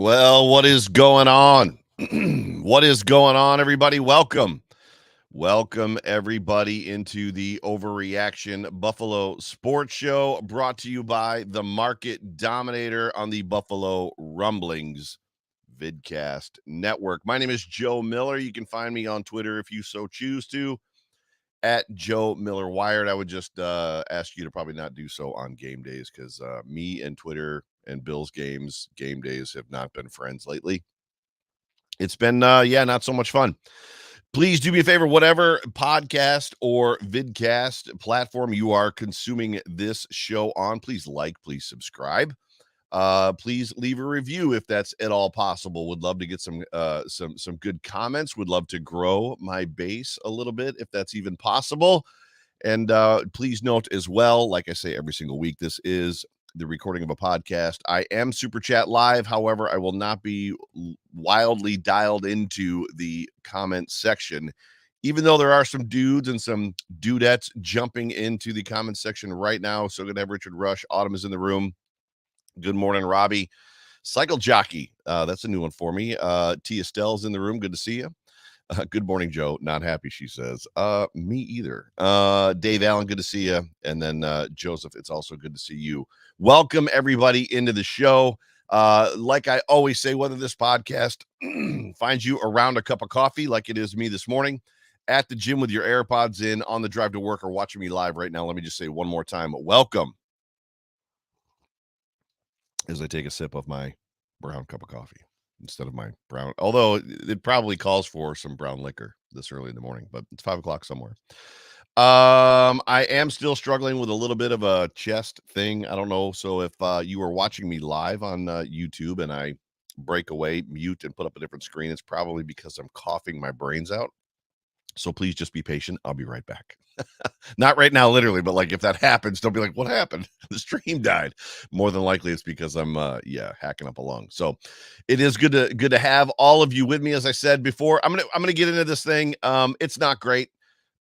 Well, what is going on? What is going on, everybody? Welcome. Welcome, everybody, into the Overreaction Buffalo Sports Show, brought to you by the Market Dominator on the Buffalo Rumblings Vidcast Network. My name is Joe Miller. You can find me on Twitter if you so choose to, at Joe Miller Wired. I would just ask you to probably not do so on game days because me and Twitter and Bills game days have not been friends lately. It's been, not so much fun. Please do me a favor, whatever podcast or vidcast platform you are consuming this show on, please like, please subscribe. Please leave a review if that's at all possible. Would love to get some good comments. Would love to grow my base a little bit if that's even possible. And please note as well, like I say every single week, this is the recording of a podcast. I am Super Chat Live. However, I will not be wildly dialed into the comment section, even though there are some dudes and some dudettes jumping into the comment section right now. So good to have Richard Rush. Autumn is in the room. Good morning, Robbie. Cycle Jockey. That's a new one for me. T. Estelle's in the room. Good to see you. Good morning, Joe. Not happy, she says. Me either. Dave Allen, good to see you. And then Joseph, it's also good to see you. Welcome, everybody, into the show. Like I always say, whether this podcast finds you around a cup of coffee like it is me this morning, at the gym with your AirPods in, on the drive to work, or watching me live right now, let me just say one more time, welcome, as I take a sip of my brown cup of coffee instead of my brown, although it probably calls for some brown liquor this early in the morning, but it's 5 o'clock somewhere. I am still struggling with a little bit of a chest thing. I don't know. So if you are watching me live on YouTube and I break away, mute, and put up a different screen, it's probably because I'm coughing my brains out. So please just be patient. I'll be right back. Not right now, literally, but like if that happens, don't be like, what happened? The stream died. More than likely it's because I'm hacking up a lung. So it is good to have all of you with me. As I said before, I'm gonna get into this thing. It's not great.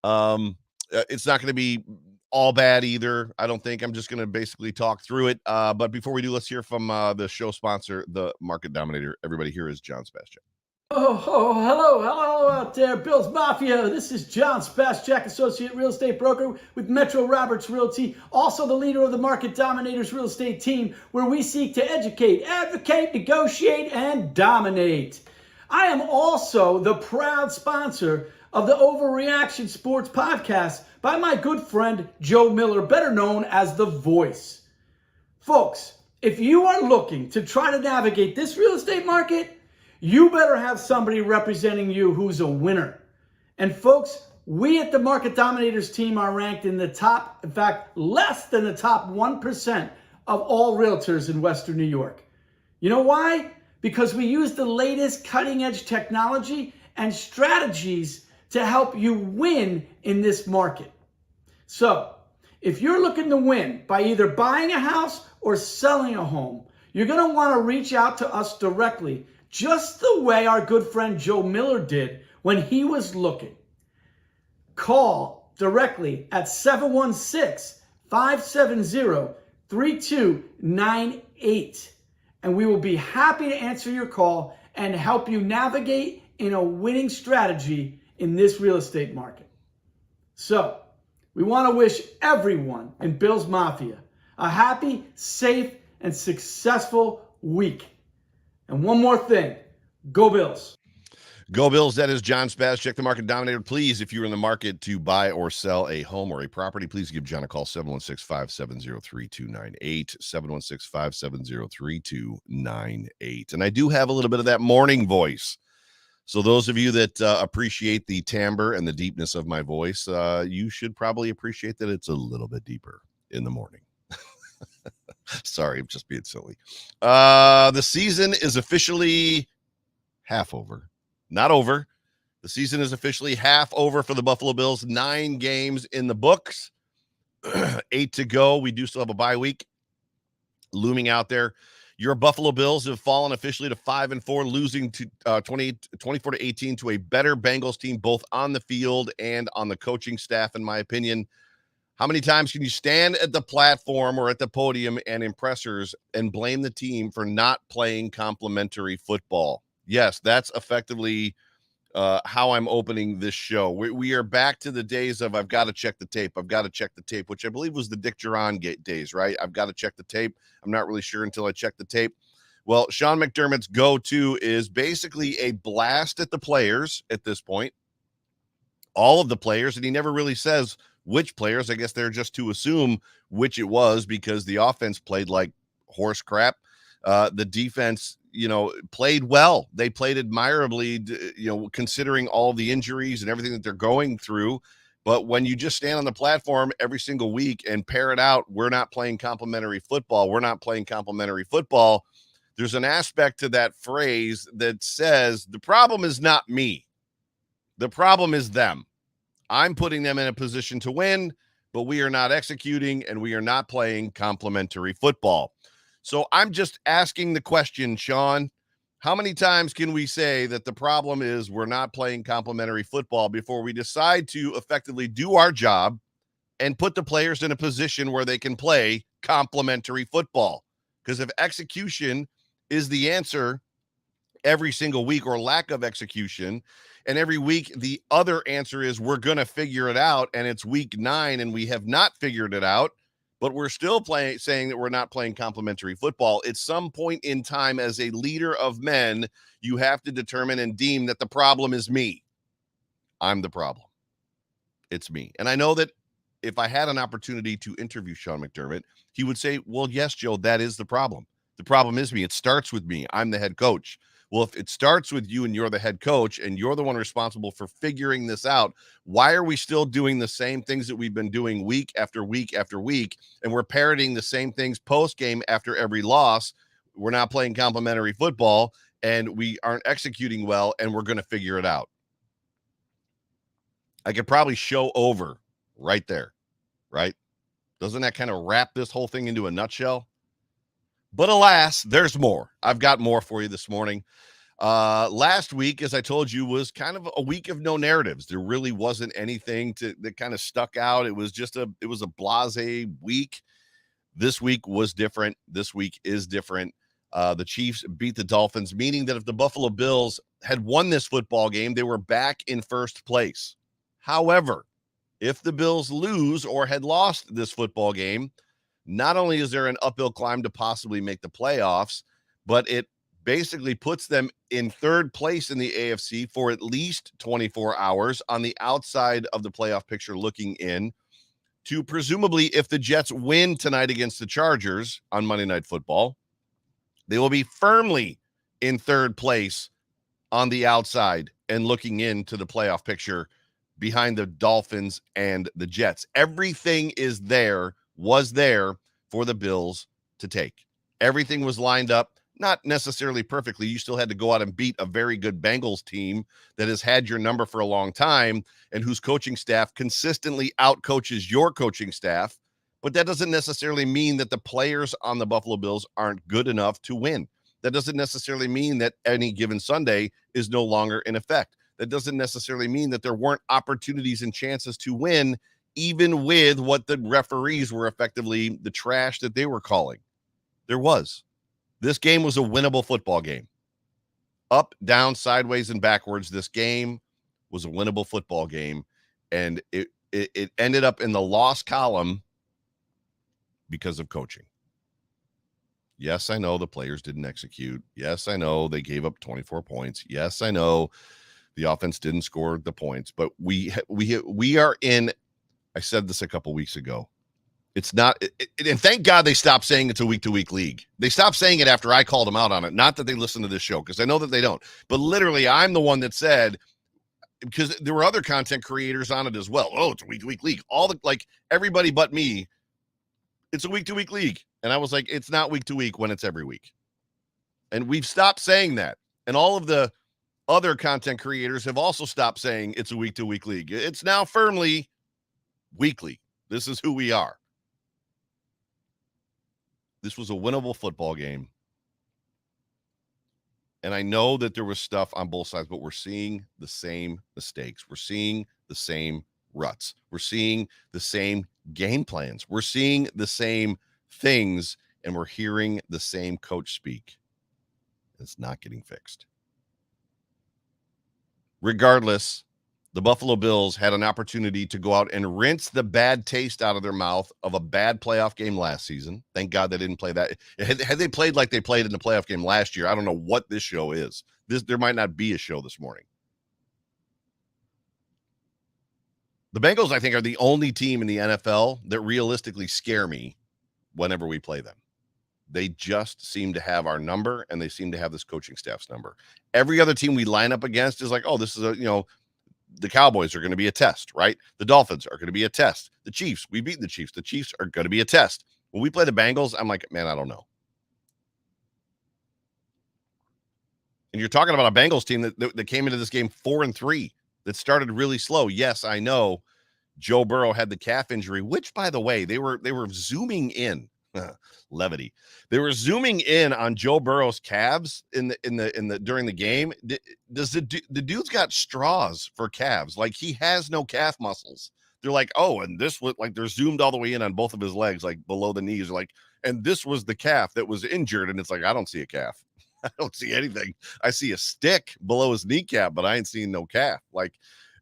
It's not gonna be all bad either. I don't think. I'm just gonna basically talk through it. But before we do, let's hear from the show sponsor, the Market Dominator. Everybody here is John Sebastian. Hello out there, Bills Mafia. This is John Spaschak, Associate Real Estate Broker with Metro Roberts Realty, also the leader of the Market Dominators Real Estate Team, where we seek to educate, advocate, negotiate, and dominate. I am also the proud sponsor of the Overreaction Sports Podcast by my good friend Joe Miller, better known as The Voice. Folks, if you are looking to try to navigate this real estate market, you better have somebody representing you who's a winner. And folks, we at the Market Dominators team are ranked in the top, in fact, less than the top 1% of all realtors in Western New York. You know why? Because we use the latest cutting edge technology and strategies to help you win in this market. So, if you're looking to win by either buying a house or selling a home, you're going to want to reach out to us directly, just the way our good friend Joe Miller did when he was looking. Call directly at 716-570-3298, and we will be happy to answer your call and help you navigate in a winning strategy in this real estate market. So, we want to wish everyone in Bills Mafia a happy, safe, and successful week. And one more thing, go Bills. Go Bills. That is John Spaz. Check the Market Dominator. Please, if you're in the market to buy or sell a home or a property, please give John a call, 716-570-3298, 716-570-3298. And I do have a little bit of that morning voice. So those of you that appreciate the timbre and the deepness of my voice, you should probably appreciate that it's a little bit deeper in the morning. Sorry, I'm just being silly. The season is officially half over. Not over. The season is officially half over for the Buffalo Bills. 9 games in the books. 8 to go. We do still have a bye week looming out there. Your Buffalo Bills have fallen officially to 5-4, losing to 24-18 to a better Bengals team, both on the field and on the coaching staff, in my opinion. How many times can you stand at the platform or at the podium and impressors and blame the team for not playing complimentary football? Yes, that's effectively how I'm opening this show. We are back to the days of I've got to check the tape. I've got to check the tape, which I believe was the Dick Duran days, right? I've got to check the tape. I'm not really sure until I check the tape. Well, Sean McDermott's go-to is basically a blast at the players at this point, all of the players, and he never really says which players. I guess they're just to assume which it was because the offense played like horse crap. The defense, played well. They played admirably, considering all the injuries and everything that they're going through. But when you just stand on the platform every single week and pair it out, we're not playing complimentary football. We're not playing complimentary football. There's an aspect to that phrase that says the problem is not me. The problem is them. I'm putting them in a position to win, but we are not executing and we are not playing complimentary football. So I'm just asking the question, Sean, how many times can we say that the problem is we're not playing complimentary football before we decide to effectively do our job and put the players in a position where they can play complimentary football? Because if execution is the answer every single week, or lack of execution, and every week the other answer is we're going to figure it out, and it's week 9 and we have not figured it out, but we're still saying that we're not playing complimentary football. At some point in time, as a leader of men, you have to determine and deem that the problem is me. I'm the problem. It's me. And I know that if I had an opportunity to interview Sean McDermott, he would say, well, yes, Joe, that is the problem. The problem is me. It starts with me. I'm the head coach. Well, if it starts with you and you're the head coach and you're the one responsible for figuring this out, why are we still doing the same things that we've been doing week after week after week? And we're parroting the same things post-game after every loss. We're not playing complimentary football and we aren't executing well, and we're going to figure it out. I could probably show over right there, right? Doesn't that kind of wrap this whole thing into a nutshell? But alas, there's more. I've got more for you this morning. Last week, as I told you, was kind of a week of no narratives. There really wasn't anything that kind of stuck out. It was a blasé week. This week was different. This week is different. The Chiefs beat the Dolphins, meaning that if the Buffalo Bills had won this football game, they were back in first place. However, if the Bills lose or had lost this football game, not only is there an uphill climb to possibly make the playoffs, but it basically puts them in third place in the AFC for at least 24 hours on the outside of the playoff picture looking in to presumably, if the Jets win tonight against the Chargers on Monday Night Football, they will be firmly in third place on the outside and looking into the playoff picture behind the Dolphins and the Jets. Everything was there for the Bills to take. Everything was lined up, not necessarily perfectly. You still had to go out and beat a very good Bengals team that has had your number for a long time and whose coaching staff consistently outcoaches your coaching staff. But that doesn't necessarily mean that the players on the Buffalo Bills aren't good enough to win. That doesn't necessarily mean that any given Sunday is no longer in effect. That doesn't necessarily mean that there weren't opportunities and chances to win, even with what the referees were effectively the trash that they were calling. There was. This game was a winnable football game. Up, down, sideways, and backwards, this game was a winnable football game. And it ended up in the loss column because of coaching. Yes, I know the players didn't execute. Yes, I know they gave up 24 points. Yes, I know the offense didn't score the points, but we are in, I said this a couple weeks ago. It's not, and thank God they stopped saying it's a week-to-week league. They stopped saying it after I called them out on it. Not that they listen to this show, because I know that they don't. But literally, I'm the one that said, because there were other content creators on it as well. Oh, it's a week-to-week league. Everybody but me, it's a week-to-week league. And I was like, it's not week-to-week when it's every week. And we've stopped saying that. And all of the other content creators have also stopped saying it's a week-to-week league. It's now firmly weekly. This is who we are. This was a winnable football game. And I know that there was stuff on both sides, but we're seeing the same mistakes. We're seeing the same ruts. We're seeing the same game plans. We're seeing the same things, and we're hearing the same coach speak. It's not getting fixed. Regardless, the Buffalo Bills had an opportunity to go out and rinse the bad taste out of their mouth of a bad playoff game last season. Thank God they didn't play that. Had they played like they played in the playoff game last year, I don't know what this show is. There might not be a show this morning. The Bengals, I think, are the only team in the NFL that realistically scare me whenever we play them. They just seem to have our number, and they seem to have this coaching staff's number. Every other team we line up against is like, oh, this is the Cowboys are going to be a test, right? The Dolphins are going to be a test. The Chiefs, we beat the Chiefs. The Chiefs are going to be a test. When we play the Bengals, I'm like, man, I don't know. And you're talking about a Bengals team that came into this game 4-3, that started really slow. Yes, I know Joe Burrow had the calf injury, which, by the way, they were zooming in. Levity. They were zooming in on Joe Burrow's calves in the during the game. Does the dude's got straws for calves? Like, he has no calf muscles. They're like, oh, and this was like, they're zoomed all the way in on both of his legs, like below the knees. Like, and this was the calf that was injured. And it's like, I don't see a calf. I don't see anything. I see a stick below his kneecap, but I ain't seen no calf. Like,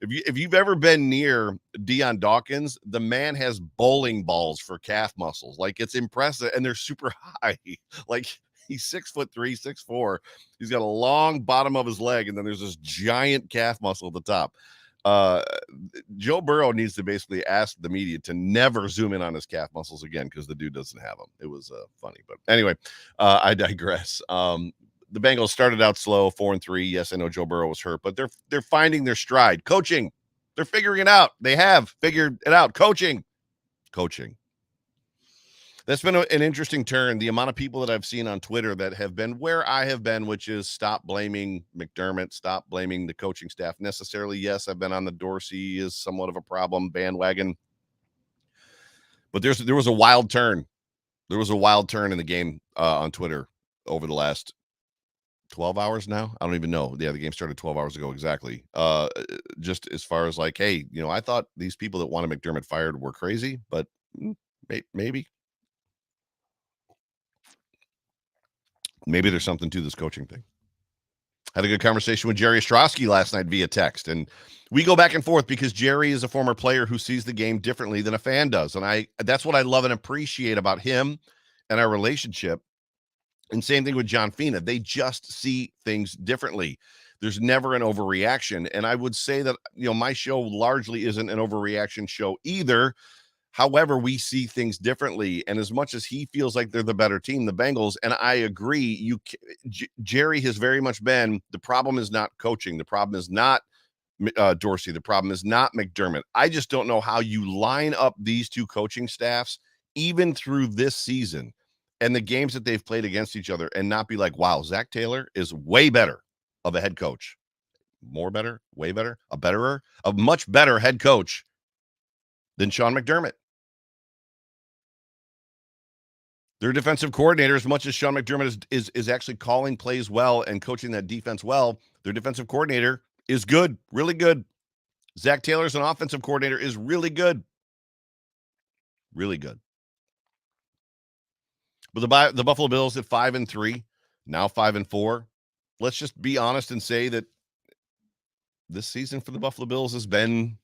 if you've ever been near Deion Dawkins, the man has bowling balls for calf muscles. Like, it's impressive, and they're super high. Like, he's 6'3", 6'4". He's got a long bottom of his leg, and then there's this giant calf muscle at the top. Joe Burrow needs to basically ask the media to never zoom in on his calf muscles again, because the dude doesn't have them. It was funny, but anyway, I digress. The Bengals started out slow, 4-3. Yes, I know Joe Burrow was hurt, but they're finding their stride. Coaching, they're figuring it out. They have figured it out. Coaching. That's been an interesting turn. The amount of people that I've seen on Twitter that have been where I have been, which is stop blaming McDermott, stop blaming the coaching staff necessarily. Yes, I've been on the Dorsey is somewhat of a problem bandwagon, but there was a wild turn. There was a wild turn in the game on Twitter over the last 12 hours now. I don't even know. Yeah, the game started 12 hours ago exactly. Just as far as like, hey, I thought these people that wanted McDermott fired were crazy, but maybe there's something to this coaching thing. Had a good conversation with Jerry Ostrowski last night via text, and we go back and forth because Jerry is a former player who sees the game differently than a fan does, and that's what I love and appreciate about him and our relationship. And same thing with John Fina. They just see things differently. There's never an overreaction. And I would say that, my show largely isn't an overreaction show either. However, we see things differently. And as much as he feels like they're the better team, the Bengals, and I agree, Jerry has very much been, the problem is not coaching. The problem is not Dorsey. The problem is not McDermott. I just don't know how you line up these two coaching staffs, even through this season, and the games that they've played against each other, and not be like, wow, Zach Taylor is way better of a head coach. More better, way better, a much better head coach than Sean McDermott. Their defensive coordinator, as much as Sean McDermott is actually calling plays well and coaching that defense well, their defensive coordinator is good, really good. Zach Taylor's an offensive coordinator, is really good. Really good. But the Buffalo Bills at 5-3, now 5-4. Let's just be honest and say that this season for the Buffalo Bills has been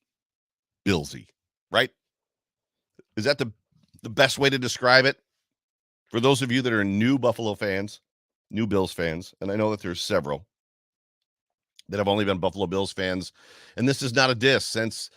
Billsy, right? Is that the best way to describe it? For those of you that are new Buffalo fans, new Bills fans, and I know that there's several that have only been Buffalo Bills fans, and this is not a diss, since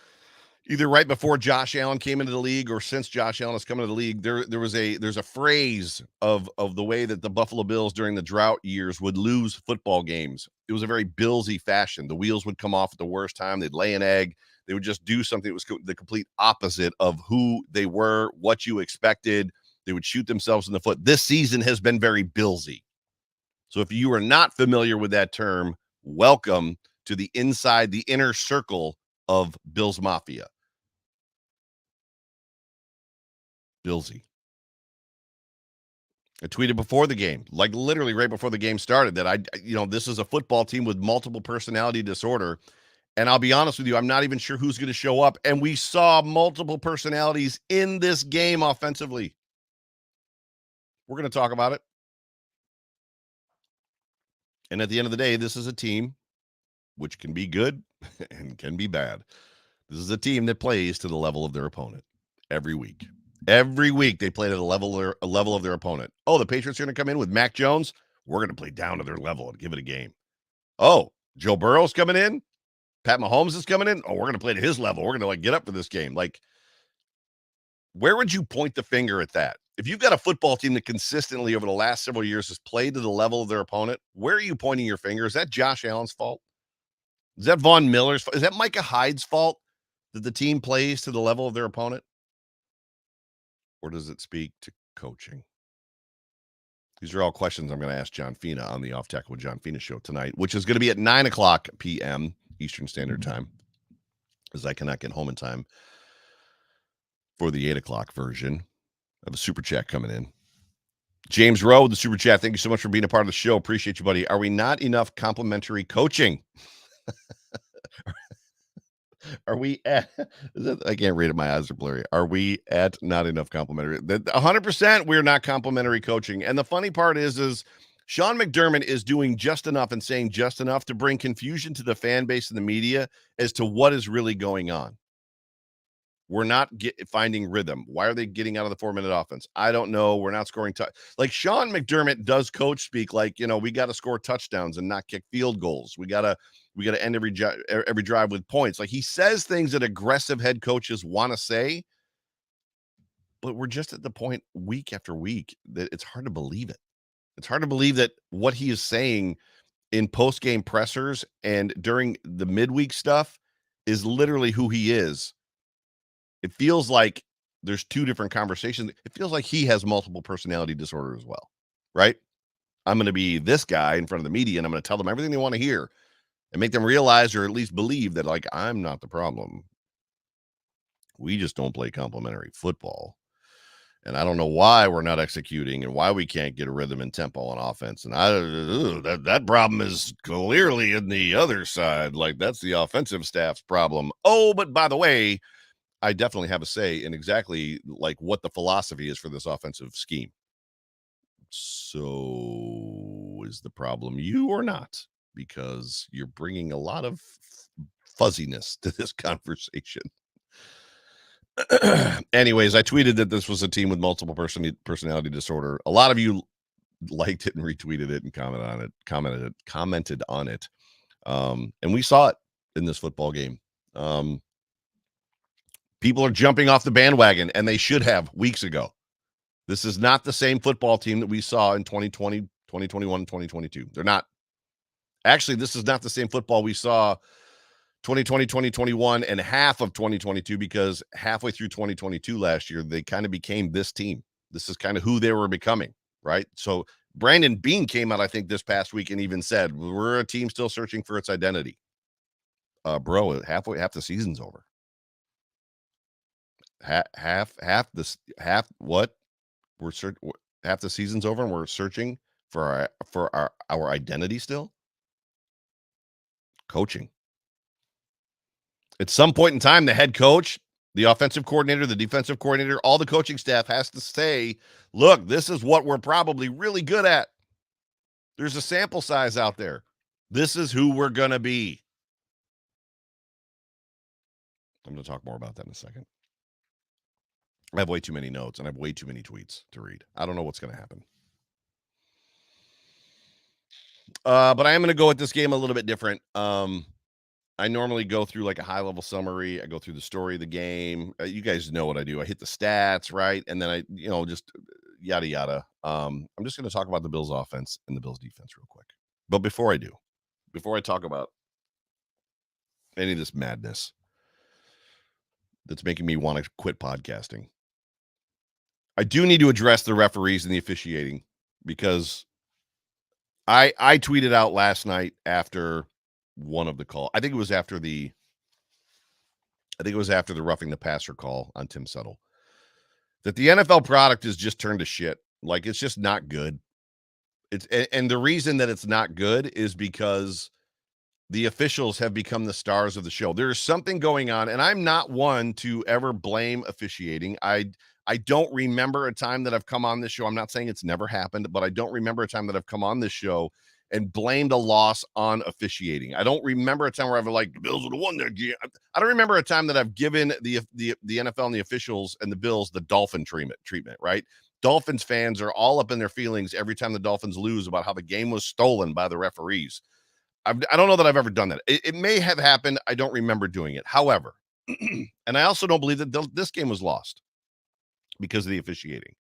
either right before Josh Allen came into the league or since Josh Allen has come into the league, there's a phrase of the way that the Buffalo Bills during the drought years would lose football games. It was a very Billsy fashion. The wheels would come off at the worst time. They'd lay an egg. They would just do something that was the complete opposite of who they were, what you expected. They would shoot themselves in the foot. This season has been very Billsy. So if you are not familiar with that term, welcome to the inner circle of Bills Mafia. Billsy. I tweeted before the game, like literally right before the game started, that this is a football team with multiple personality disorder, And I'll be honest with you, I'm not even sure who's going to show up. And we saw multiple personalities in this game offensively. We're going to talk about it. And at the end of the day, this is a team which can be good and can be bad. This is a team that plays to the level of their opponent every week. Every week they play to the level of their opponent. Oh, the Patriots are going to come in with Mac Jones. We're going to play down to their level and give it a game. Oh, Joe Burrow's coming in. Pat Mahomes is coming in. Oh, we're going to play to his level. We're going to get up for this game. Where would you point the finger at that? If you've got a football team that consistently over the last several years has played to the level of their opponent, where are you pointing your finger? Is that Josh Allen's fault? Is that Von Miller's fault? Is that Micah Hyde's fault that the team plays to the level of their opponent? Or does it speak to coaching? These are all questions I'm going to ask John Fina on the Off Tackle with John Fina show tonight, which is going to be at 9 o'clock p.m. Eastern Standard Time, as I cannot get home in time for the 8 o'clock version. I have a super chat coming in. James Rowe with the super chat. Thank you so much for being a part of the show. Appreciate you, buddy. Are we not enough complimentary coaching? Are we at, I can't read it. My eyes are blurry. Are we at not enough complimentary? 100% we're not complimentary coaching. And the funny part is Sean McDermott is doing just enough and saying just enough to bring confusion to the fan base and the media as to what is really going on. We're not finding rhythm. Why are they getting out of the 4-minute offense? I don't know. We're not scoring. Like Sean McDermott does coach speak like, we got to score touchdowns and not kick field goals. We got to end every drive with points. Like he says things that aggressive head coaches want to say, but we're just at the point week after week that it's hard to believe it. It's hard to believe that what he is saying in post-game pressers and during the midweek stuff is literally who he is. It feels like there's two different conversations. It feels like he has multiple personality disorder as well, right? I'm going to be this guy in front of the media and I'm going to tell them everything they want to hear and make them realize or at least believe that, like, I'm not the problem. We just don't play complimentary football. And I don't know why we're not executing and why we can't get a rhythm and tempo on offense. And that problem is clearly in the other side. Like, that's the offensive staff's problem. Oh, but by the way, I definitely have a say in exactly like what the philosophy is for this offensive scheme. So is the problem you or not? Because you're bringing a lot of fuzziness to this conversation. Anyways, I tweeted that this was a team with multiple personality disorder. A lot of you liked it and retweeted it and commented on it. And we saw it in this football game. People are jumping off the bandwagon, and they should have weeks ago. This is not the same football team that we saw in 2020, 2021, 2022. They're not. Actually, this is not the same football we saw 2020, 2021, and half of 2022, because halfway through 2022 last year, they kind of became this team. This is kind of who they were becoming, right? So Brandon Beane came out, I think, this past week and even said, we're a team still searching for its identity. Bro, half the season's over. Half the season's over and we're searching for our identity still. Coaching. At some point in time, the head coach, the offensive coordinator, the defensive coordinator, all the coaching staff has to say, look, this is what we're probably really good at. There's a sample size out there. This is who we're going to be. I'm going to talk more about that in a second. I have way too many notes and I have way too many tweets to read. I don't know what's going to happen. But I am going to go at this game a little bit different. I normally go through like a high-level summary. I go through the story of the game. You guys know what I do. I hit the stats, right? And then I, just yada, yada. I'm just going to talk about the Bills offense and the Bills defense real quick. But before I talk about any of this madness that's making me want to quit podcasting, I do need to address the referees and the officiating, because I tweeted out last night after one of the call. I think it was after the roughing the passer call on Tim Settle, that the NFL product is just turned to shit. Like, it's just not good. And the reason that it's not good is because the officials have become the stars of the show. There is something going on, and I'm not one to ever blame officiating. I don't remember a time that I've come on this show. I'm not saying it's never happened, but I don't remember a time that I've come on this show and blamed a loss on officiating. I don't remember a time where I've like, the Bills would have won that game. I don't remember a time that I've given the NFL and the officials and the Bills the Dolphin treatment, right? Dolphins fans are all up in their feelings every time the Dolphins lose about how the game was stolen by the referees. I don't know that I've ever done that. It may have happened. I don't remember doing it. However, and I also don't believe that this game was lost because of the officiating.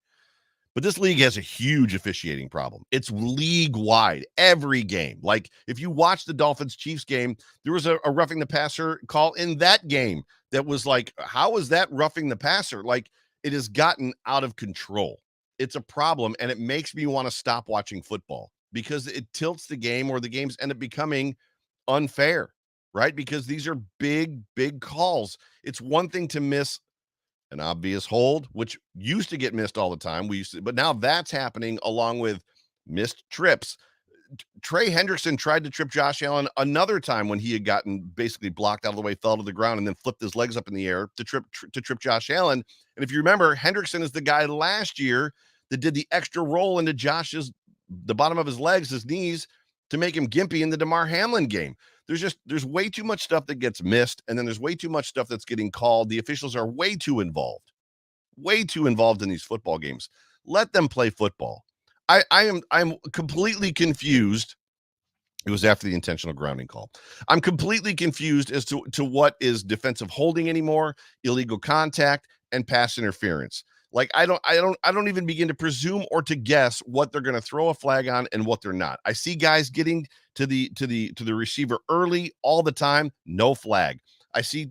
But this league has a huge officiating problem. It's league-wide, every game. Like, if you watch the Dolphins-Chiefs game, there was a roughing the passer call in that game that was like, how is that roughing the passer? Like, it has gotten out of control. It's a problem, and it makes me want to stop watching football because it tilts the game, or the games end up becoming unfair, right? Because these are big, big calls. It's one thing to miss an obvious hold, which used to get missed all the time. But now that's happening along with missed trips. Trey Hendrickson tried to trip Josh Allen another time when he had gotten basically blocked out of the way, fell to the ground, and then flipped his legs up in the air to trip Josh Allen. And if you remember, Hendrickson is the guy last year that did the extra roll into the bottom of his legs, his knees, to make him gimpy in the Damar Hamlin game. There's way too much stuff that gets missed, and then there's way too much stuff that's getting called. The officials are way too involved in these football games. Let them play football. I'm completely confused. It was after the intentional grounding call. I'm completely confused as to what is defensive holding anymore, illegal contact, and pass interference. Like, I don't even begin to presume or to guess what they're going to throw a flag on and what they're not. I see guys getting to the receiver early all the time, no flag. I see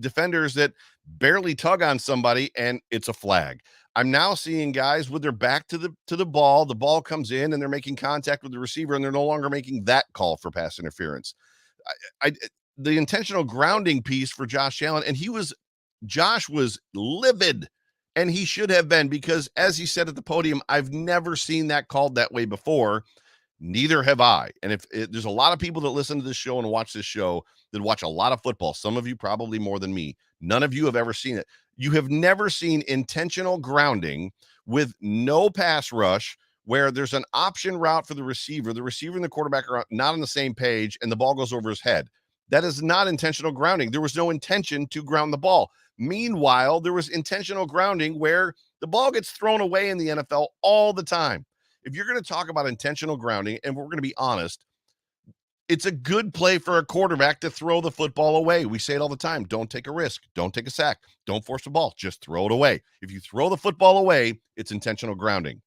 defenders that barely tug on somebody and it's a flag. I'm now seeing guys with their back to the ball. The ball comes in and they're making contact with the receiver, and they're no longer making that call for pass interference. The intentional grounding piece for Josh Allen, and Josh was livid. And he should have been, because as he said at the podium, I've never seen that called that way before. Neither have I. And there's a lot of people that listen to this show and watch this show that watch a lot of football. Some of you probably more than me. None of you have ever seen it. You have never seen intentional grounding with no pass rush, where there's an option route for the receiver. The receiver and the quarterback are not on the same page, and the ball goes over his head. That is not intentional grounding. There was no intention to ground the ball. Meanwhile, there was intentional grounding where the ball gets thrown away in the NFL all the time. If you're going to talk about intentional grounding, and we're going to be honest, it's a good play for a quarterback to throw the football away. We say it all the time. Don't take a risk. Don't take a sack. Don't force the ball. Just throw it away. If you throw the football away, it's intentional grounding.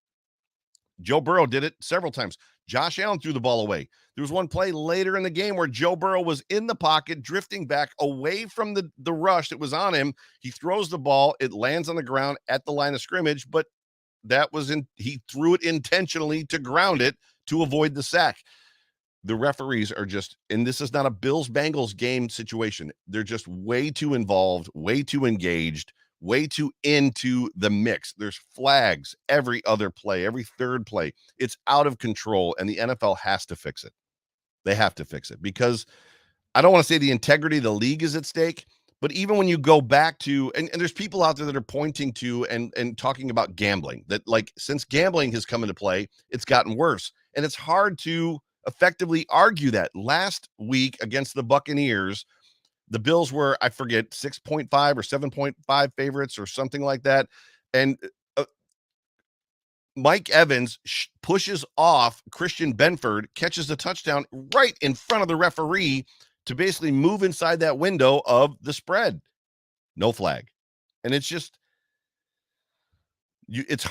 Joe Burrow did it several times. Josh Allen threw the ball away. There was one play later in the game where Joe Burrow was in the pocket, drifting back away from the rush that was on him. He throws the ball. It lands on the ground at the line of scrimmage, but he threw it intentionally to ground it to avoid the sack. The referees are just, and this is not a Bills-Bengals game situation. They're just way too involved, way too engaged, way too into the mix. There's flags every other play, every third play. It's out of control, and the NFL has to fix it. They have to fix it, because I don't want to say the integrity of the league is at stake, but even when you go back to, and there's people out there that are pointing to and talking about gambling, that like, since gambling has come into play, it's gotten worse. And it's hard to effectively argue that. Last week against the Buccaneers, the Bills were, I forget, 6.5 or 7.5 favorites or something like that. And Mike Evans pushes off Christian Benford, catches the touchdown right in front of the referee to basically move inside that window of the spread. No flag. And it's just, it's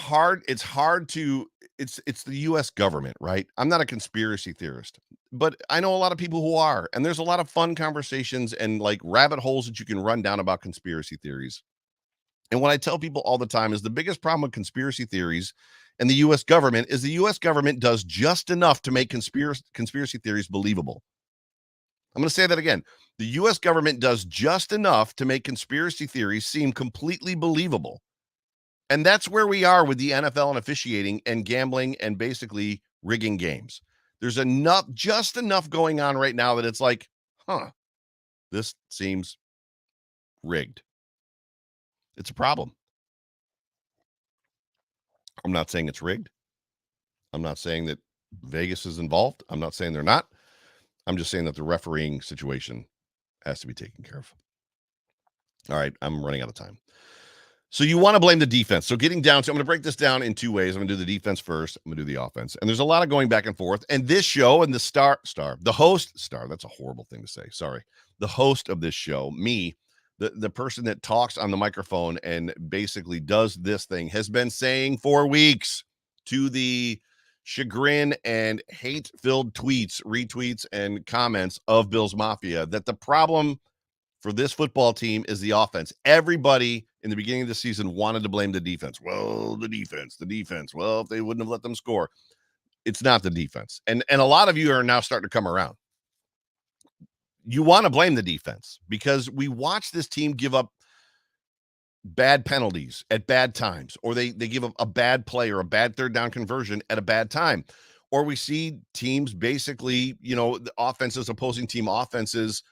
the U.S. government, right? I'm not a conspiracy theorist, but I know a lot of people who are, and there's a lot of fun conversations and like rabbit holes that you can run down about conspiracy theories. And what I tell people all the time is the biggest problem with conspiracy theories and the U.S. government is the U.S. government does just enough to make conspiracy theories believable. I'm going to say that again. The U.S. government does just enough to make conspiracy theories seem completely believable. And that's where we are with the NFL and officiating and gambling and basically rigging games. There's just enough going on right now that it's like, this seems rigged. It's a problem. I'm not saying it's rigged. I'm not saying that Vegas is involved. I'm not saying they're not. I'm just saying that the refereeing situation has to be taken care of. All right, I'm running out of time. So you want to blame the defense. So getting down to, I'm going to break this down in two ways. I'm going to do the defense first. I'm going to do the offense. And there's a lot of going back and forth. And this show and the host, that's a horrible thing to say. Sorry. The host of this show, me, the person that talks on the microphone and basically does this thing, has been saying for weeks, to the chagrin and hate-filled tweets, retweets, and comments of Bills Mafia, that the problem for this football team is the offense. Everybody in the beginning of the season wanted to blame the defense. Well, the defense. Well, if they wouldn't have let them score. It's not the defense. And a lot of you are now starting to come around. You want to blame the defense because we watch this team give up bad penalties at bad times, or they give up a bad play or a bad third down conversion at a bad time. Or we see teams basically, the opposing team offenses,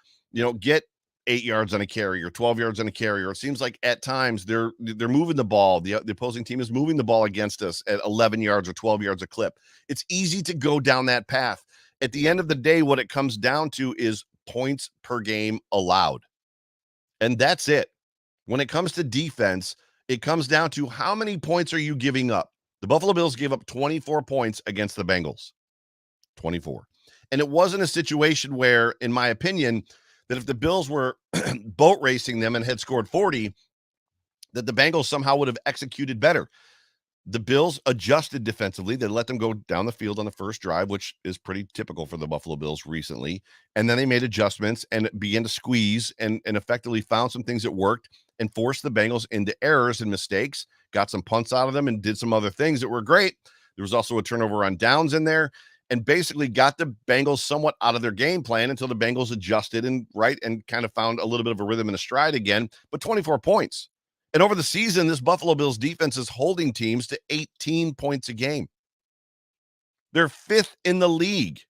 get 8 yards on a carry or 12 yards on a carry, or it seems like at times they're moving the ball. The opposing team is moving the ball against us at 11 yards or 12 yards a clip. It's easy to go down that path. At the end of the day, what it comes down to is points per game allowed. And that's it. When it comes to defense, it comes down to how many points are you giving up? The Buffalo Bills gave up 24 points against the Bengals. 24. And it wasn't a situation where, in my opinion, that if the Bills were boat racing them and had scored 40, that the Bengals somehow would have executed better. The Bills adjusted defensively. They let them go down the field on the first drive, which is pretty typical for the Buffalo Bills recently. And then they made adjustments and began to squeeze and effectively found some things that worked and forced the Bengals into errors and mistakes, got some punts out of them and did some other things that were great. There was also a turnover on downs in there, and basically got the Bengals somewhat out of their game plan until the Bengals adjusted and kind of found a little bit of a rhythm and a stride again. But 24 points. And over the season, this Buffalo Bills defense is holding teams to 18 points a game. They're fifth in the league.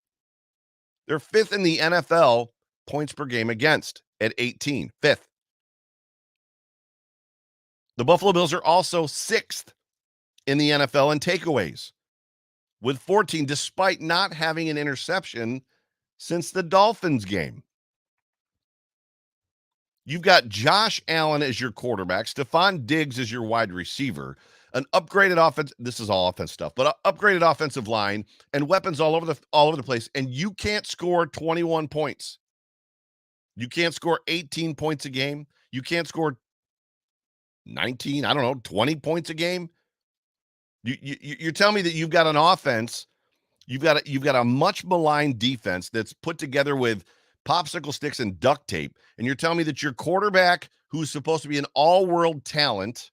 They're fifth in the NFL points per game against at 18, fifth. The Buffalo Bills are also sixth in the NFL in takeaways with 14, despite not having an interception since the Dolphins game. You've got Josh Allen as your quarterback, Stephon Diggs as your wide receiver, an upgraded offense. This is all offense stuff, but an upgraded offensive line and weapons all over the place. And you can't score 21 points. You can't score 18 points a game. You can't score 19, 20 points a game. You're telling me that you've got an offense, you've got a much maligned defense that's put together with popsicle sticks and duct tape, and you're telling me that your quarterback, who's supposed to be an all-world talent,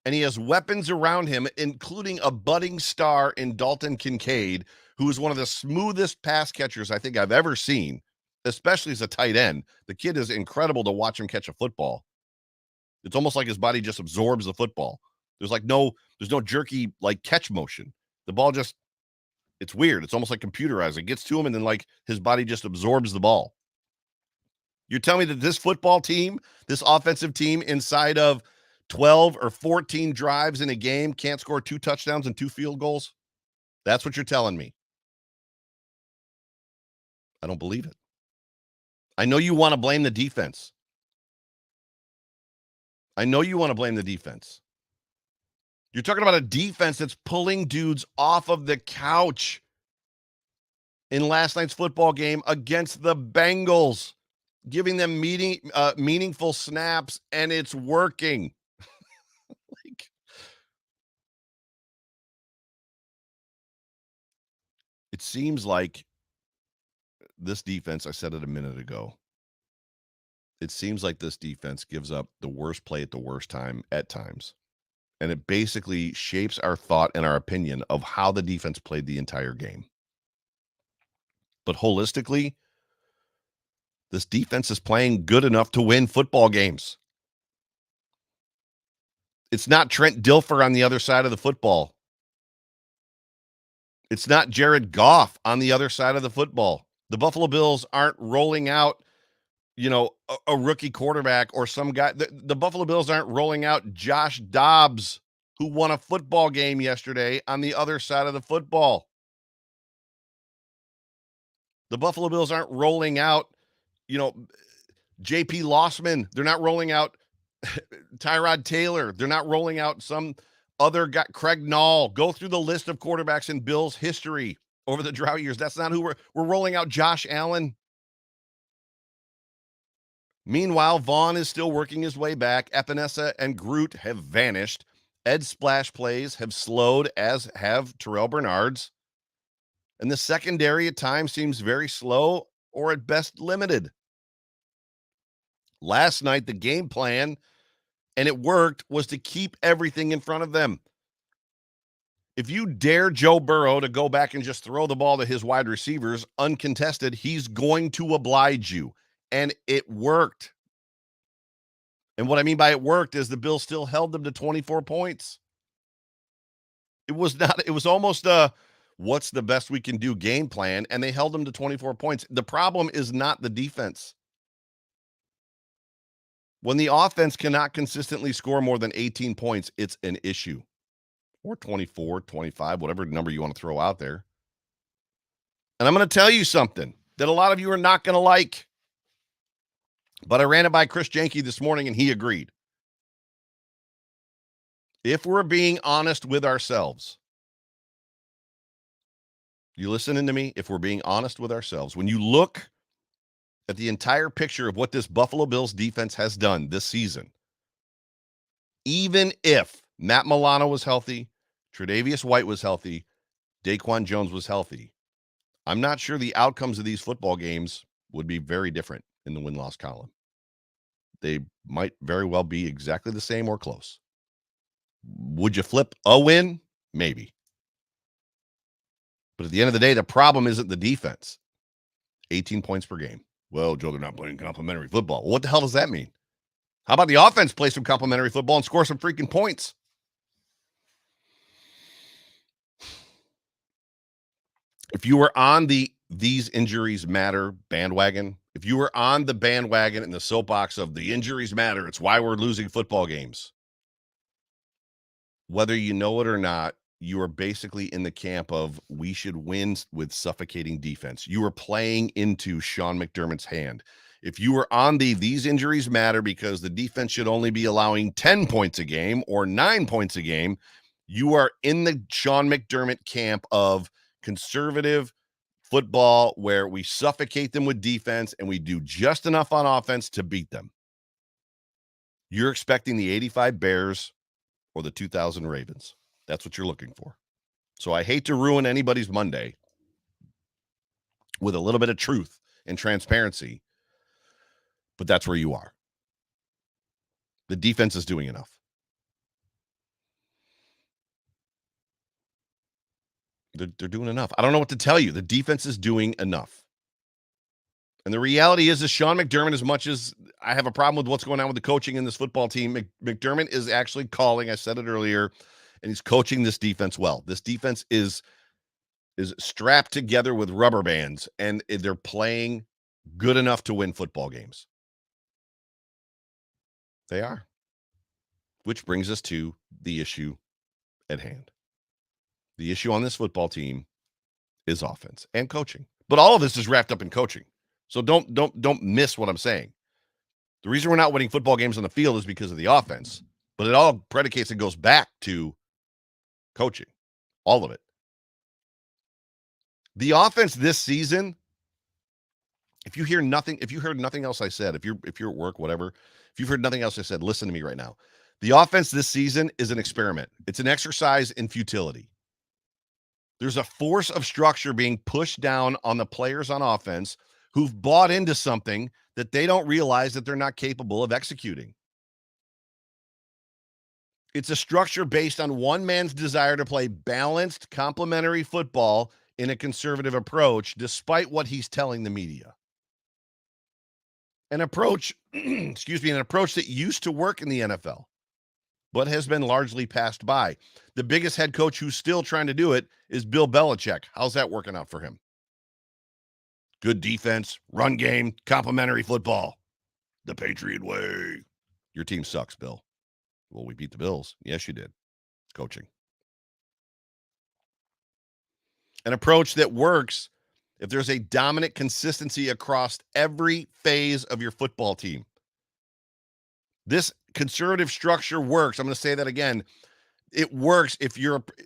and he has weapons around him, including a budding star in Dalton Kincaid, who is one of the smoothest pass catchers I think I've ever seen, especially as a tight end. The kid is incredible to watch him catch a football. It's almost like his body just absorbs the football. There's no jerky catch motion. The ball just, it's weird. It's almost like computerized. It gets to him and then his body just absorbs the ball. You're telling me that this football team, this offensive team inside of 12 or 14 drives in a game can't score 2 touchdowns and 2 field goals? That's what you're telling me. I don't believe it. I know you want to blame the defense. You're talking about a defense that's pulling dudes off of the couch in last night's football game against the Bengals, giving them meaningful snaps, and it's working. It seems like this defense, I said it a minute ago, it seems like this defense gives up the worst play at the worst time at times. And it basically shapes our thought and our opinion of how the defense played the entire game. But holistically, this defense is playing good enough to win football games. It's not Trent Dilfer on the other side of the football. It's not Jared Goff on the other side of the football. The Buffalo Bills aren't rolling out, a rookie quarterback or some guy. The Buffalo Bills aren't rolling out Josh Dobbs, who won a football game yesterday on the other side of the football. The Buffalo Bills aren't rolling out, J.P. Lossman. They're not rolling out Tyrod Taylor. They're not rolling out some other guy, Craig Nall. Go through the list of quarterbacks in Bills history over the drought years. That's not who we're rolling out Josh Allen. Meanwhile, Vaughn is still working his way back. Epinesa and Groot have vanished. Ed's splash plays have slowed, as have Terrell Bernard's. And the secondary at times seems very slow or at best limited. Last night, the game plan, and it worked, was to keep everything in front of them. If you dare Joe Burrow to go back and just throw the ball to his wide receivers uncontested, he's going to oblige you. And it worked. And what I mean by it worked is the Bills still held them to 24 points. It was almost a what's the best we can do game plan, and they held them to 24 points. The problem is not the defense. When the offense cannot consistently score more than 18 points, it's an issue. Or 24, 25, whatever number you want to throw out there. And I'm going to tell you something that a lot of you are not going to like. But I ran it by Chris Jenke this morning, and he agreed. If we're being honest with ourselves, you listening to me? If we're being honest with ourselves, when you look at the entire picture of what this Buffalo Bills defense has done this season, even if Matt Milano was healthy, Tre'Davious White was healthy, Daquan Jones was healthy, I'm not sure the outcomes of these football games would be very different in the win-loss column. They might very well be exactly the same or close. Would you flip a win? Maybe. But at the end of the day, the problem isn't the defense. 18 points per game. Well, Joe, they're not playing complimentary football. Well, what the hell does that mean? How about the offense play some complimentary football and score some freaking points? If you were on the these injuries matter bandwagon, if you were on the bandwagon in the soapbox of the injuries matter, it's why we're losing football games, whether you know it or not, you are basically in the camp of we should win with suffocating defense. You are playing into Sean McDermott's hand. If you were on these injuries matter because the defense should only be allowing 10 points a game or 9 points a game, you are in the Sean McDermott camp of conservative football where we suffocate them with defense and we do just enough on offense to beat them. You're expecting the 85 Bears or the 2000 Ravens. That's what you're looking for. So I hate to ruin anybody's Monday with a little bit of truth and transparency, but that's where you are. The defense is doing enough. They're doing enough. I don't know what to tell you. The defense is doing enough. And the reality is Sean McDermott, as much as I have a problem with what's going on with the coaching in this football team, McDermott is actually calling, I said it earlier, and he's coaching this defense well. This defense is strapped together with rubber bands, and they're playing good enough to win football games. They are. Which brings us to the issue at hand. The issue on this football team is offense and coaching. But all of this is wrapped up in coaching. So don't miss what I'm saying. The reason we're not winning football games on the field is because of the offense, but it all predicates and goes back to coaching. All of it. The offense this season, if you heard nothing else I said, if you're at work, whatever, if you've heard nothing else I said, listen to me right now. The offense this season is an experiment. It's an exercise in futility. There's a force of structure being pushed down on the players on offense who've bought into something that they don't realize that they're not capable of executing. It's a structure based on one man's desire to play balanced, complementary football in a conservative approach, despite what he's telling the media. An approach, an approach that used to work in the NFL. but has been largely passed by. The biggest head coach who's still trying to do it is Bill Belichick. How's that working out for him? Good defense, run game, complimentary football. The Patriot way. Your team sucks, Bill. Well, we beat the Bills. Yes, you did. Coaching. An approach that works if there's a dominant consistency across every phase of your football team. This conservative structure works. I'm going to say that again. It works if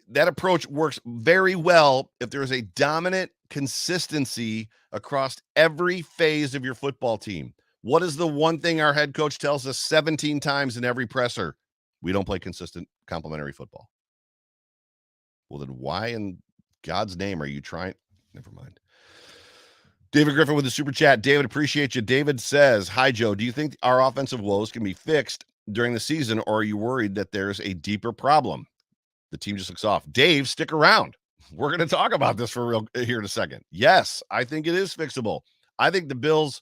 that approach works very well if there is a dominant consistency across every phase of your football team. What is the one thing our head coach tells us 17 times in every presser? We don't play consistent complementary football. Well, then why in God's name are you trying? Never mind. David Griffin with the super chat. David, appreciate you. David says, hi, Joe. Do you think our offensive woes can be fixed during the season, or are you worried that there's a deeper problem? The team just looks off. Dave, stick around. We're going to talk about this for real here in a second. Yes, I think it is fixable. I think the Bills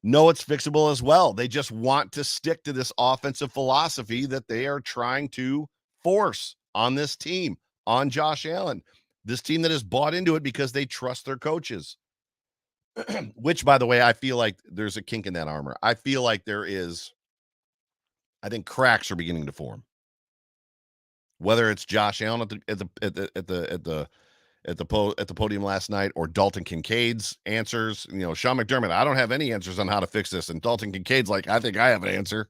know it's fixable as well. They just want to stick to this offensive philosophy that they are trying to force on this team, on Josh Allen, this team that has bought into it because they trust their coaches. Which, by the way, I feel like there's a kink in that armor. I feel like I think cracks are beginning to form. Whether it's Josh Allen at the podium last night or Dalton Kincaid's answers, Sean McDermott, I don't have any answers on how to fix this. And Dalton Kincaid's like, I think I have an answer.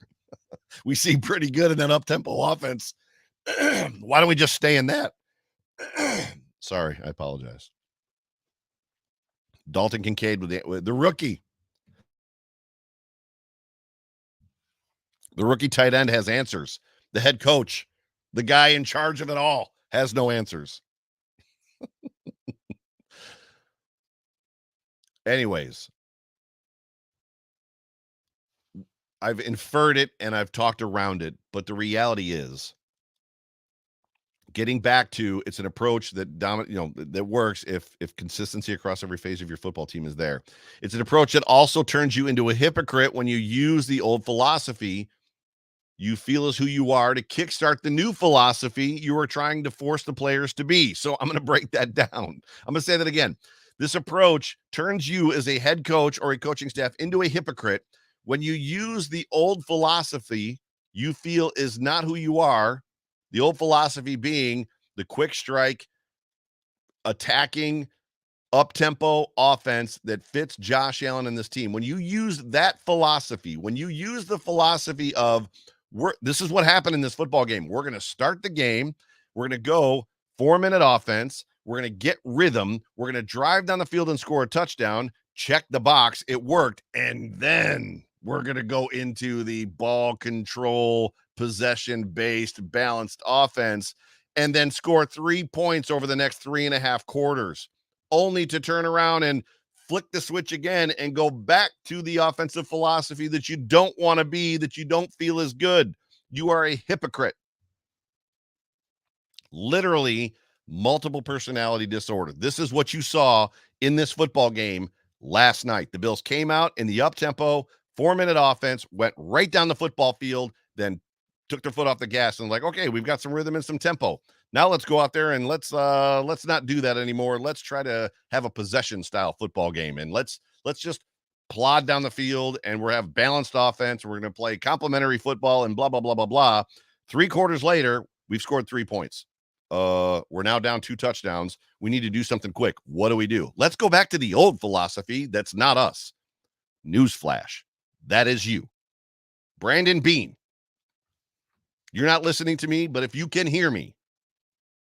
We seem pretty good in that up-tempo offense. Why don't we just stay in that? Sorry, I apologize. Dalton Kincaid with the rookie. The rookie tight end has answers. The head coach, the guy in charge of it all, has no answers. Anyways, I've inferred it and I've talked around it, but the reality is, getting back to, it's an approach that that works if consistency across every phase of your football team is there. It's an approach that also turns you into a hypocrite when you use the old philosophy you feel is who you are to kickstart the new philosophy you are trying to force the players to be. So I'm going to break that down. I'm going to say that again. This approach turns you as a head coach or a coaching staff into a hypocrite when you use the old philosophy you feel is not who you are. The old philosophy being the quick strike, attacking, up-tempo offense that fits Josh Allen and this team. When you use that philosophy, when you use the philosophy of, this is what happened in this football game. We're going to start the game. We're going to go 4-minute offense. We're going to get rhythm. We're going to drive down the field and score a touchdown. Check the box. It worked. And then we're going to go into the ball control, possession-based, balanced offense, and then score 3 points over the next 3.5 quarters, only to turn around and flick the switch again and go back to the offensive philosophy that you don't want to be, that you don't feel is good. You are a hypocrite. Literally multiple personality disorder. This is what you saw in this football game last night. The Bills came out in the up-tempo, 4-minute offense, went right down the football field, then took their foot off the gas and like, okay, we've got some rhythm and some tempo. Now let's go out there and let's not do that anymore. Let's try to have a possession style football game. And let's just plod down the field and we'll have balanced offense. We're going to play complementary football and blah, blah, blah, blah, blah. 3 quarters later, we've scored 3 points. We're now down 2 touchdowns. We need to do something quick. What do? Let's go back to the old philosophy. That's not us. Newsflash. That is you. Brandon Bean. You're not listening to me, but if you can hear me,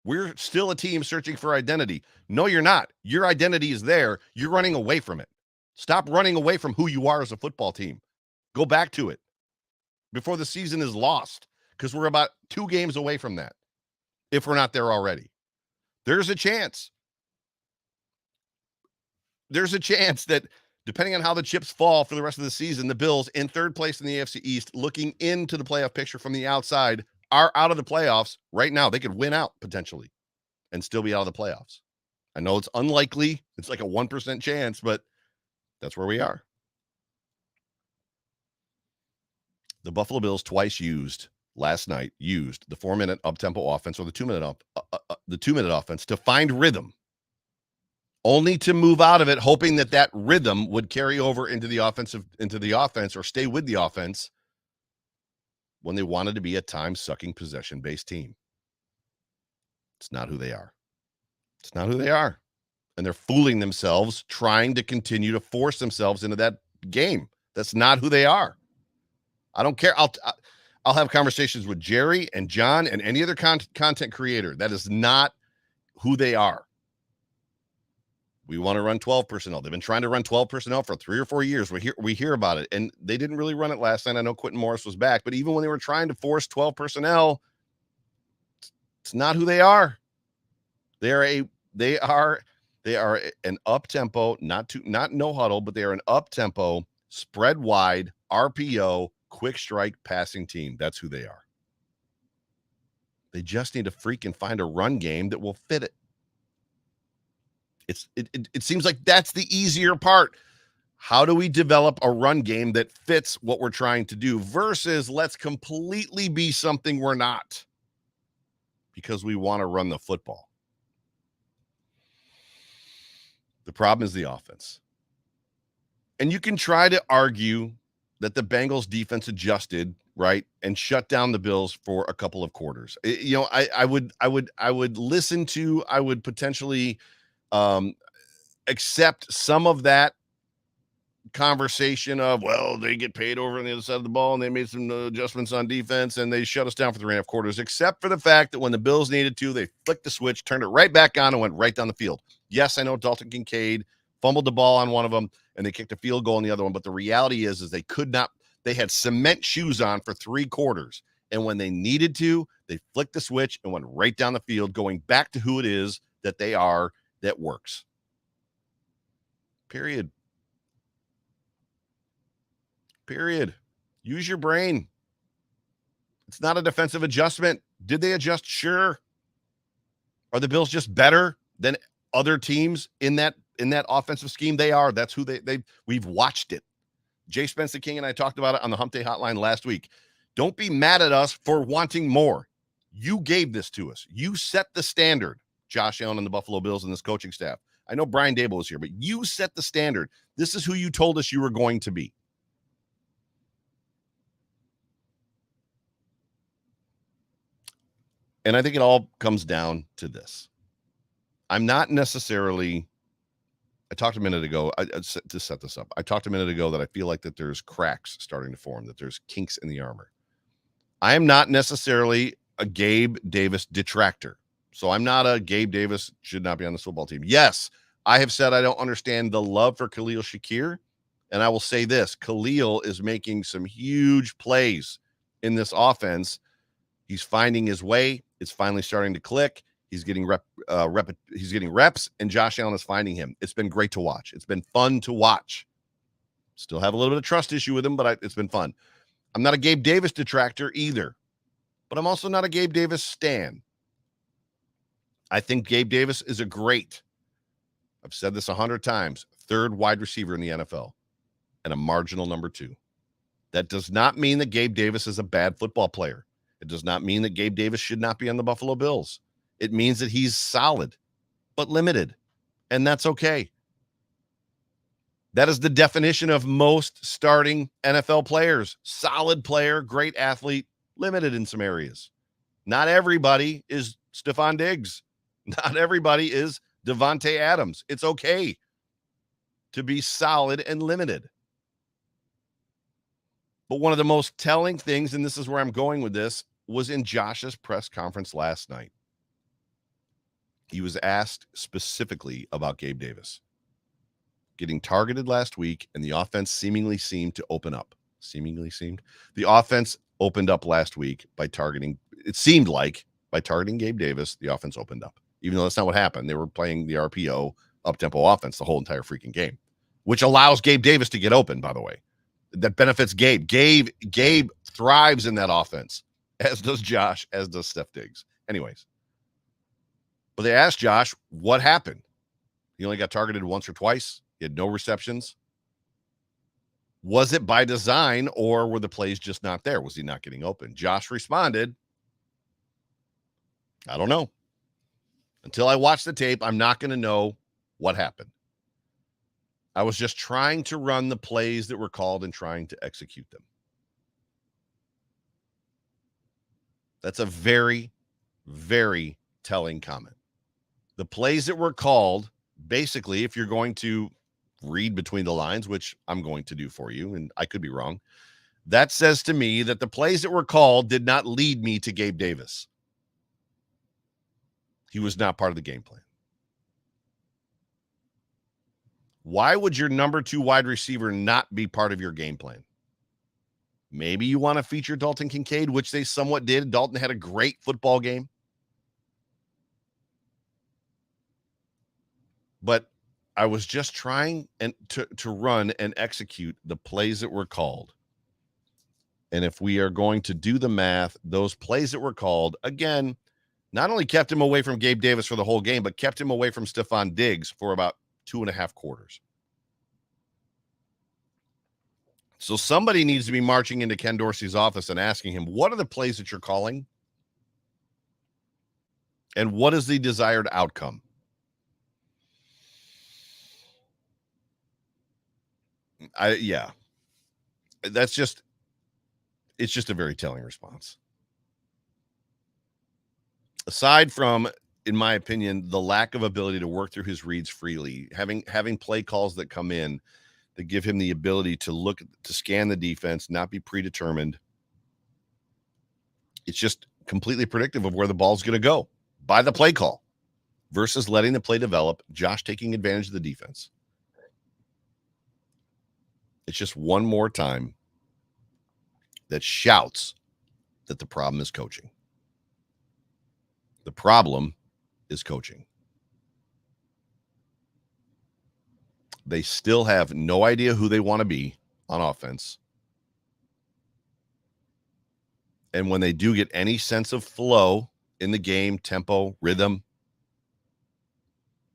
we're still a team searching for identity. No, you're not. Your identity is there. You're running away from it. Stop running away from who you are as a football team. Go back to it before the season is lost, because we're about 2 games away from that, if we're not there already. There's a chance. There's a chance that, depending on how the chips fall for the rest of the season, the Bills in 3rd place in the AFC East, looking into the playoff picture from the outside, are out of the playoffs right now. They could win out potentially and still be out of the playoffs. I know it's unlikely. It's like a 1% chance, but that's where we are. The Buffalo Bills twice used last night used the 4-minute up-tempo offense or the 2-minute offense to find rhythm, only to move out of it, hoping that rhythm would carry over into the offense or stay with the offense when they wanted to be a time-sucking, possession-based team. It's not who they are. It's not who they are. And they're fooling themselves, trying to continue to force themselves into that game. That's not who they are. I don't care. I'll have conversations with Jerry and John and any other content creator. That is not who they are. We want to run 12 personnel. They've been trying to run 12 personnel for 3 or 4 years. We hear about it, and they didn't really run it last night. I know Quentin Morris was back, but even when they were trying to force 12 personnel, it's not who they are. They are an up-tempo, not no huddle, but they are an up-tempo, spread wide, RPO, quick strike passing team. That's who they are. They just need to freaking find a run game that will fit it. It seems like that's the easier part. How do we develop a run game that fits what we're trying to do versus let's completely be something we're not because we want to run the football? The problem is the offense. And you can try to argue that the Bengals defense adjusted, right, and shut down the Bills for a couple of quarters. I would listen to, I would potentially accept some of that conversation of, well, they get paid over on the other side of the ball and they made some adjustments on defense and they shut us down for 3.5 quarters, except for the fact that when the Bills needed to, they flicked the switch, turned it right back on and went right down the field. Yes, I know Dalton Kincaid fumbled the ball on one of them and they kicked a field goal on the other one, but the reality is they could not. They had cement shoes on for 3 quarters, and when they needed to, they flicked the switch and went right down the field, going back to who it is that they are that works. Period. Use your brain. It's not a defensive adjustment. Did they adjust? Sure. Are the Bills just better than other teams in that offensive scheme? They are. That's who we've watched it. Jay Spencer King and I talked about it on the Hump Day Hotline last week. Don't be mad at us for wanting more. You gave this to us. You set the standard, Josh Allen and the Buffalo Bills and this coaching staff. I know Brian Dable was here, but you set the standard. This is who you told us you were going to be. And I think it all comes down to this. I'm not necessarily, I talked a minute ago, to set this up, I talked a minute ago that I feel like that there's cracks starting to form, that there's kinks in the armor. I am not necessarily a Gabe Davis detractor. So I'm not a Gabe Davis should not be on this football team. Yes, I have said I don't understand the love for Khalil Shakir. And I will say this, Khalil is making some huge plays in this offense. He's finding his way. It's finally starting to click. He's getting he's getting reps, and Josh Allen is finding him. It's been great to watch. It's been fun to watch. Still have a little bit of trust issue with him, but it's been fun. I'm not a Gabe Davis detractor either, but I'm also not a Gabe Davis stan. I think Gabe Davis is a great, I've said this 100 times, 3rd wide receiver in the NFL and a marginal number 2. That does not mean that Gabe Davis is a bad football player. It does not mean that Gabe Davis should not be on the Buffalo Bills. It means that he's solid, but limited, and that's okay. That is the definition of most starting NFL players. Solid player, great athlete, limited in some areas. Not everybody is Stephon Diggs. Not everybody is Devontae Adams. It's okay to be solid and limited. But one of the most telling things, and this is where I'm going with this, was in Josh's press conference last night. He was asked specifically about Gabe Davis getting targeted last week, and the offense seemingly seemed to open up. The offense opened up last week by targeting, it seemed like by targeting Gabe Davis, the offense opened up. Even though that's not what happened. They were playing the RPO up-tempo offense the whole entire freaking game, which allows Gabe Davis to get open, by the way. That benefits Gabe. Gabe thrives in that offense, as does Josh, as does Steph Diggs. Anyways. But they asked Josh, what happened? He only got targeted once or twice. He had no receptions. Was it by design, or were the plays just not there? Was he not getting open? Josh responded, I don't know. Until I watch the tape, I'm not going to know what happened. I was just trying to run the plays that were called and trying to execute them. That's a very, very telling comment. The plays that were called, basically, if you're going to read between the lines, which I'm going to do for you, and I could be wrong, that says to me that the plays that were called did not lead me to Gabe Davis. He was not part of the game plan. Why would your number 2 wide receiver not be part of your game plan? Maybe you want to feature Dalton Kincaid, which they somewhat did. Dalton had a great football game. But I was just trying to run and execute the plays that were called. And if we are going to do the math, those plays that were called, again, not only kept him away from Gabe Davis for the whole game, but kept him away from Stephon Diggs for about 2.5 quarters. So somebody needs to be marching into Ken Dorsey's office and asking him, what are the plays that you're calling? And what is the desired outcome? It's just a very telling response. Aside from, in my opinion, the lack of ability to work through his reads freely, having play calls that come in that give him the ability to scan the defense, not be predetermined. It's just completely predictive of where the ball's going to go by the play call versus letting the play develop, Josh taking advantage of the defense. It's just one more time that shouts that the problem is coaching. The problem is coaching. They still have no idea who they want to be on offense. And when they do get any sense of flow in the game, tempo, rhythm,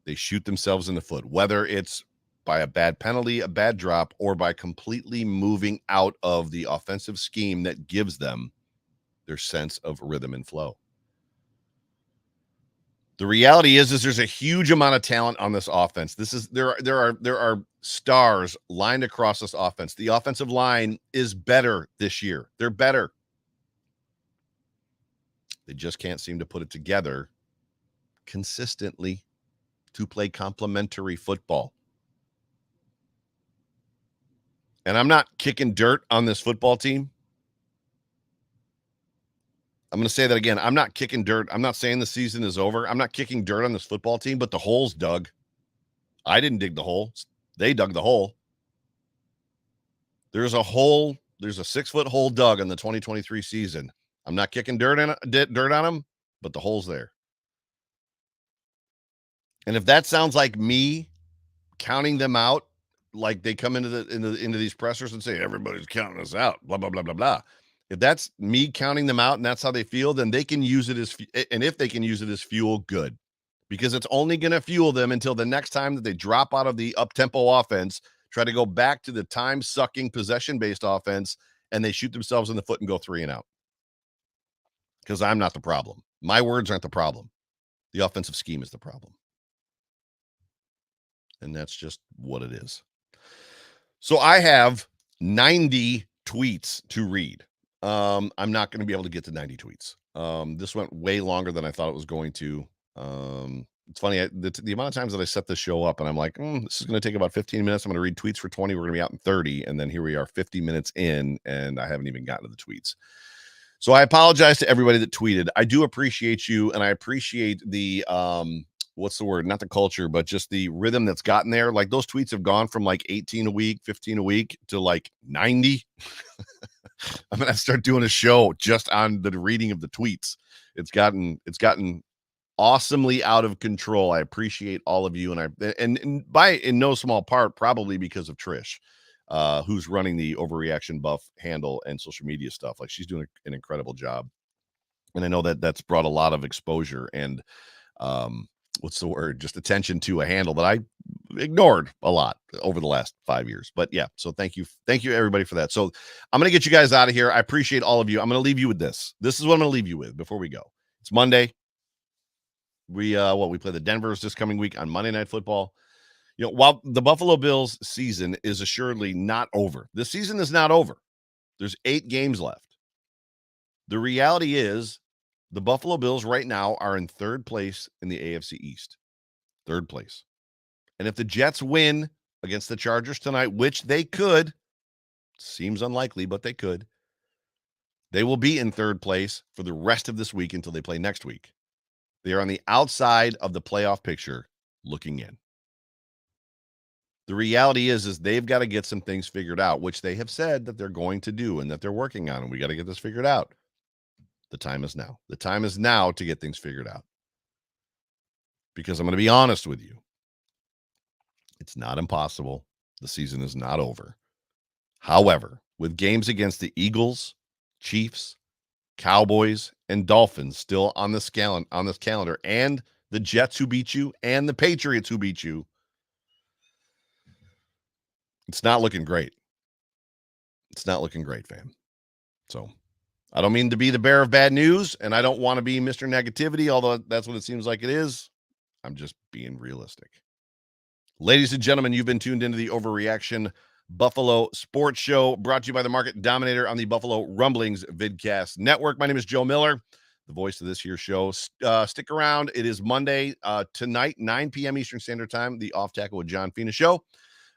they shoot themselves in the foot, whether it's by a bad penalty, a bad drop, or by completely moving out of the offensive scheme that gives them their sense of rhythm and flow. The reality is there's a huge amount of talent on this offense. There are stars lined across this offense. The offensive line is better this year. They're better. They just can't seem to put it together consistently to play complementary football. And I'm not kicking dirt on this football team. I'm going to say that again. I'm not kicking dirt. I'm not saying the season is over. I'm not kicking dirt on this football team, but the hole's dug. I didn't dig the hole. They dug the hole. There's a hole. There's a 6-foot hole dug in the 2023 season. I'm not kicking dirt on them, but the hole's there. And if that sounds like me counting them out, like they come into these pressers and say, everybody's counting us out, blah, blah, blah, blah, blah. If that's me counting them out and that's how they feel, then they can use it and if they can use it as fuel, good. Because it's only going to fuel them until the next time that they drop out of the up-tempo offense, try to go back to the time-sucking, possession-based offense, and they shoot themselves in the foot and go 3 and out. Because I'm not the problem. My words aren't the problem. The offensive scheme is the problem. And that's just what it is. So I have 90 tweets to read. I'm not going to be able to get to 90 tweets. This went way longer than I thought it was going to. It's funny, the amount of times that I set this show up and I'm like, this is going to take about 15 minutes. I'm going to read tweets for 20. We're going to be out in 30. And then here we are 50 minutes in and I haven't even gotten to the tweets. So I apologize to everybody that tweeted. I do appreciate you. And I appreciate the, what's the word? Not the culture, but just the rhythm that's gotten there. Like those tweets have gone from like 18 a week, 15 a week to like 90. I'm going to start doing a show just on the reading of the tweets. It's gotten awesomely out of control. I appreciate all of you. And in no small part, probably because of Trish, who's running the Overreaction Buff handle and social media stuff. Like she's doing an incredible job. And I know that that's brought a lot of exposure and, what's the word? Just attention to a handle that I ignored a lot over the last 5 years. But yeah, so thank you everybody for that. So I'm going to get you guys out of here. I appreciate all of you. I'm going to leave you with this. This is what I'm going to leave you with before we go. It's Monday. We play the Denvers this coming week on Monday Night Football. You know, while the Buffalo Bills season is assuredly not over, the season is not over. There's 8 games left. The reality is the Buffalo Bills right now are in 3rd place in the AFC East. 3rd place. And if the Jets win against the Chargers tonight, which they could, seems unlikely, but they could, they will be in 3rd place for the rest of this week until they play next week. They are on the outside of the playoff picture looking in. The reality is they've got to get some things figured out, which they have said that they're going to do and that they're working on, and we got to get this figured out. The time is now. The time is now to get things figured out. Because I'm going to be honest with you. It's not impossible. The season is not over. However, with games against the Eagles, Chiefs, Cowboys, and Dolphins still on this calendar, and the Jets who beat you, and the Patriots who beat you, it's not looking great. It's not looking great, fam. So I don't mean to be the bearer of bad news, and I don't want to be Mr. Negativity, although that's what it seems like it is. I'm just being realistic. Ladies and gentlemen, you've been tuned into the Overreaction Buffalo Sports Show, brought to you by the Market Dominator on the Buffalo Rumblings Vidcast Network. My name is Joe Miller, the voice of this here show. Stick around. It is Monday tonight, 9 p.m. Eastern Standard Time, the Off Tackle with John Fina show.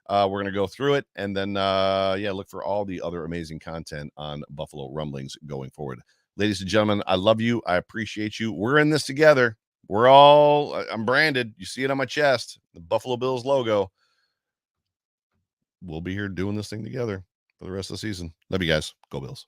We're going to go through it and then, look for all the other amazing content on Buffalo Rumblings going forward. Ladies and gentlemen, I love you. I appreciate you. We're in this together. I'm branded. You see it on my chest, the Buffalo Bills logo. We'll be here doing this thing together for the rest of the season. Love you guys. Go Bills.